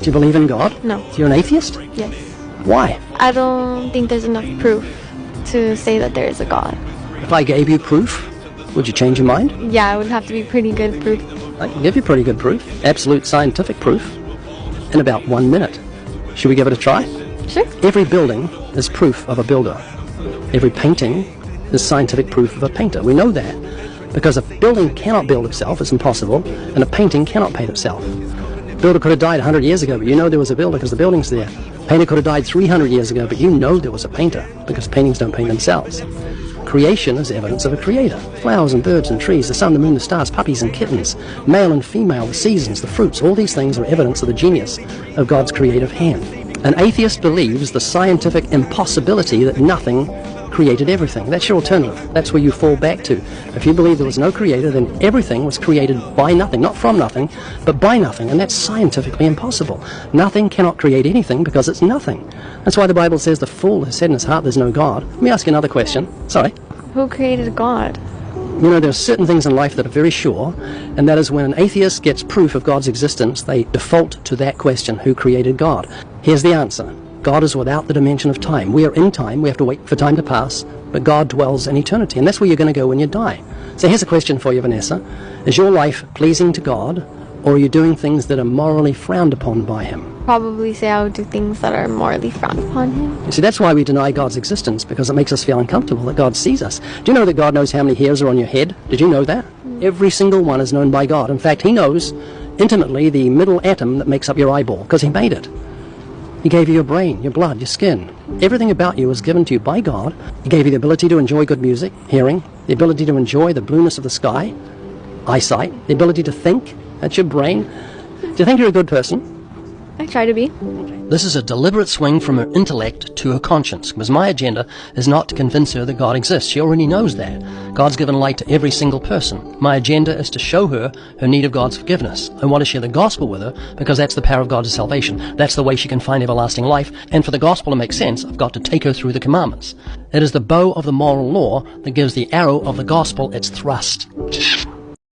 Do you believe in God? No. So you're an atheist? Yes. Why? I don't think there's enough proof to say that there is a God. If I gave you proof, would you change your mind? Yeah, it would have to be pretty good proof. I can give you pretty good proof, absolute scientific proof, in about 1 minute. Should we give it a try? Sure. Every building is proof of a builder. Every painting is scientific proof of a painter. We know that because a building cannot build itself, it's impossible, and a painting cannot paint itself. A builder could have died 100 years ago, but you know there was a builder because the building's there. A painter could have died 300 years ago, but you know there was a painter because paintings don't paint themselves. Creation is evidence of a creator. Flowers and birds and trees, the sun, the moon, the stars, puppies and kittens, male and female, the seasons, the fruits, all these things are evidence of the genius of God's creative hand. An atheist believes the scientific impossibility that nothing created everything. That's your alternative. That's where you fall back to. If you believe there was no creator, then everything was created by nothing, not from nothing, but by nothing, and that's scientifically impossible. Nothing cannot create anything because it's nothing. That's why the Bible says the fool has said in his heart there's no God. Let me ask you another question. Sorry. Who created God? You know, there are certain things in life that are very sure, and that is when an atheist gets proof of God's existence, they default to that question, who created God? Here's the answer. God is without the dimension of time. We are in time, we have to wait for time to pass, but God dwells in eternity, and that's where you're going to go when you die. So here's a question for you, Vanessa. Is your life pleasing to God, or are you doing things that are morally frowned upon by Him? Probably say I would do things that are morally frowned upon Him. You see, that's why we deny God's existence, because it makes us feel uncomfortable that God sees us. Do you know that God knows how many hairs are on your head? Did you know that? Every single one is known by God. In fact, He knows intimately the middle atom that makes up your eyeball, because He made it. He gave you your brain, your blood, your skin. Everything about you was given to you by God. He gave you the ability to enjoy good music, hearing, the ability to enjoy the blueness of the sky, eyesight, the ability to think. That's your brain. Do you think you're a good person? I try to be. This is a deliberate swing from her intellect to her conscience, because my agenda is not to convince her that God exists. She already knows that. God's given light to every single person. My agenda is to show her her need of God's forgiveness. I want to share the gospel with her, because that's the power of God's salvation. That's the way she can find everlasting life. And for the gospel to make sense, I've got to take her through the commandments. It is the bow of the moral law that gives the arrow of the gospel its thrust.